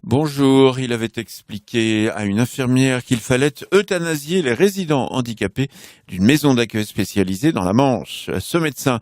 Bonjour, il avait expliqué à une infirmière qu'il fallait euthanasier les résidents handicapés d'une maison d'accueil spécialisée dans la Manche. Ce médecin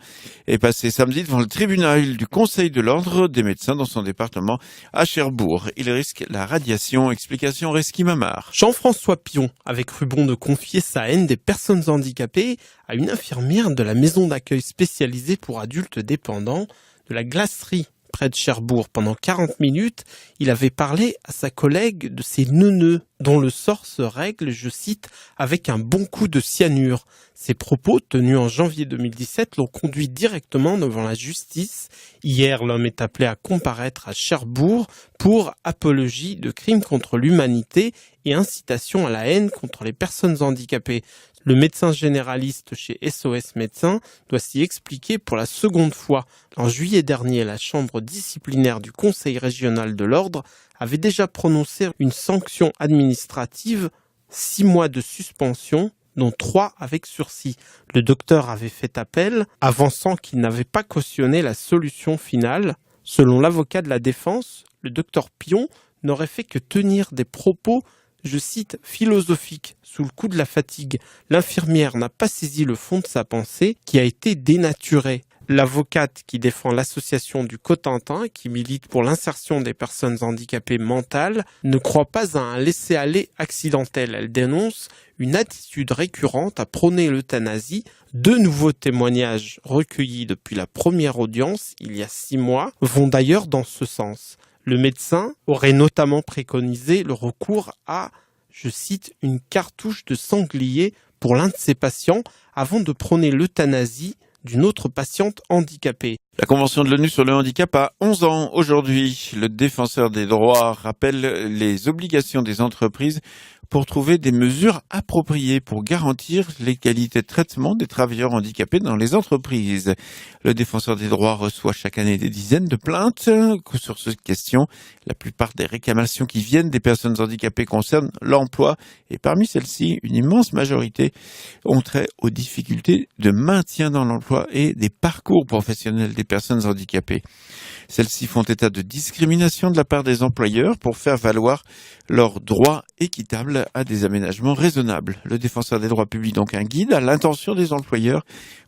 est passé samedi devant le tribunal du Conseil de l'Ordre des médecins dans son département à Cherbourg. Il risque la radiation. Explication Reski Mamar. Jean-François Pion avait cru bon de confier sa haine des personnes handicapées à une infirmière de la maison d'accueil spécialisée pour adultes dépendants de la Glacerie près de Cherbourg. Pendant 40 minutes, il avait parlé à sa collègue de ses neuneux, dont le sort se règle, je cite, avec un bon coup de cyanure. Ces propos, tenus en janvier 2017, l'ont conduit directement devant la justice. Hier, l'homme est appelé à comparaître à Cherbourg pour apologie de crimes contre l'humanité et incitation à la haine contre les personnes handicapées. Le médecin généraliste chez SOS Médecins doit s'y expliquer pour la seconde fois. En juillet dernier, la chambre disciplinaire du Conseil régional de l'Ordre avait déjà prononcé une sanction administrative, 6 mois de suspension, dont 3 avec sursis. Le docteur avait fait appel, avançant qu'il n'avait pas cautionné la solution finale. Selon l'avocat de la défense, le docteur Pion n'aurait fait que tenir des propos, je cite, philosophique, sous le coup de la fatigue. L'infirmière n'a pas saisi le fond de sa pensée, qui a été dénaturée. L'avocate qui défend l'association du Cotentin, qui milite pour l'insertion des personnes handicapées mentales, ne croit pas à un laisser-aller accidentel. Elle dénonce une attitude récurrente à prôner l'euthanasie. 2 nouveaux témoignages recueillis depuis la première audience, il y a 6 mois, vont d'ailleurs dans ce sens. Le médecin aurait notamment préconisé le recours à, je cite, une cartouche de sanglier pour l'un de ses patients avant de prôner l'euthanasie d'une autre patiente handicapée. La Convention de l'ONU sur le handicap a 11 ans aujourd'hui. Le défenseur des droits rappelle les obligations des entreprises pour trouver des mesures appropriées pour garantir l'égalité de traitement des travailleurs handicapés dans les entreprises. Le défenseur des droits reçoit chaque année des dizaines de plaintes sur cette question. La plupart des réclamations qui viennent des personnes handicapées concernent l'emploi et parmi celles-ci, une immense majorité ont trait aux difficultés de maintien dans l'emploi et des parcours professionnels des personnes handicapées. Celles-ci font état de discrimination de la part des employeurs pour faire valoir leurs droits équitables à des aménagements raisonnables. Le défenseur des droits publie donc un guide à l'intention des employeurs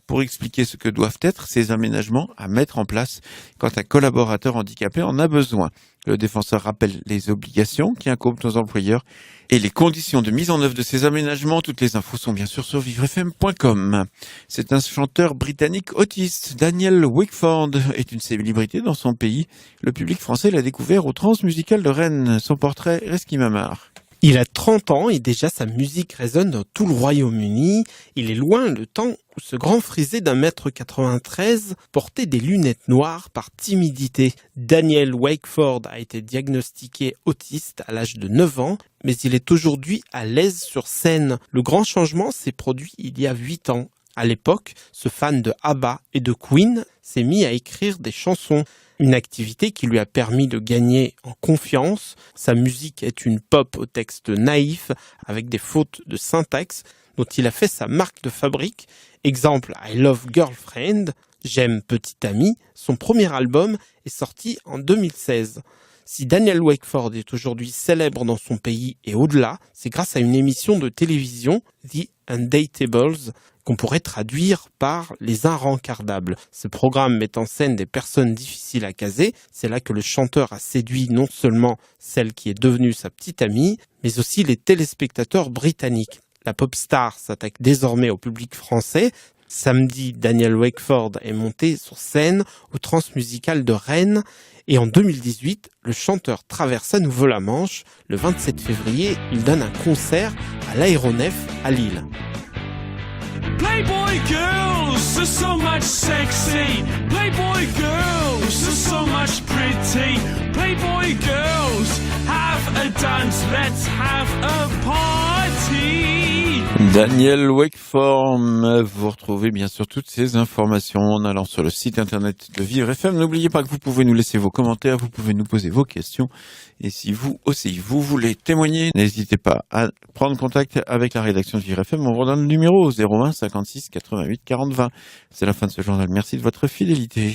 pour expliquer ce que doivent être ces aménagements à mettre en place quand un collaborateur handicapé en a besoin. Le défenseur rappelle les obligations qui incombent aux employeurs et les conditions de mise en œuvre de ces aménagements. Toutes les infos sont bien sûr sur vivrefm.com. C'est un chanteur britannique autiste. Daniel Wickford est une célébrité dans son pays. Le public français l'a découvert au Transmusical de Rennes. Son portrait, Reski Mamar. Il a 30 ans et déjà sa musique résonne dans tout le Royaume-Uni. Il est loin le temps où ce grand frisé d'1,93 m portait des lunettes noires par timidité. Daniel Wakeford a été diagnostiqué autiste à l'âge de 9 ans, mais il est aujourd'hui à l'aise sur scène. Le grand changement s'est produit il y a 8 ans. À l'époque, ce fan de ABBA et de Queen s'est mis à écrire des chansons. Une activité qui lui a permis de gagner en confiance. Sa musique est une pop au texte naïf avec des fautes de syntaxe dont il a fait sa marque de fabrique. Exemple, I Love Girlfriend, J'aime Petite Amie. Son premier album est sorti en 2016. Si Daniel Wakeford est aujourd'hui célèbre dans son pays et au-delà, c'est grâce à une émission de télévision, The Undateables, qu'on pourrait traduire par les inrencardables. Ce programme met en scène des personnes difficiles à caser. C'est là que le chanteur a séduit non seulement celle qui est devenue sa petite amie, mais aussi les téléspectateurs britanniques. La pop star s'attaque désormais au public français. Samedi, Daniel Wakeford est monté sur scène au Transmusical de Rennes. Et en 2018, le chanteur traverse à nouveau la Manche. Le 27 février, il donne un concert à l'Aéronef à Lille. Playboy girls, there's so much sexy. Playboy girls, there's so much pretty. Playboy girls, have a dance, let's have a party. Daniel Wakeford, vous retrouvez bien sûr toutes ces informations en allant sur le site internet de Vivre FM. N'oubliez pas que vous pouvez nous laisser vos commentaires, vous pouvez nous poser vos questions. Et si vous aussi, vous voulez témoigner, n'hésitez pas à prendre contact avec la rédaction de Vivre FM. On vous redonne le numéro 01 56 88 40 20. C'est la fin de ce journal. Merci de votre fidélité.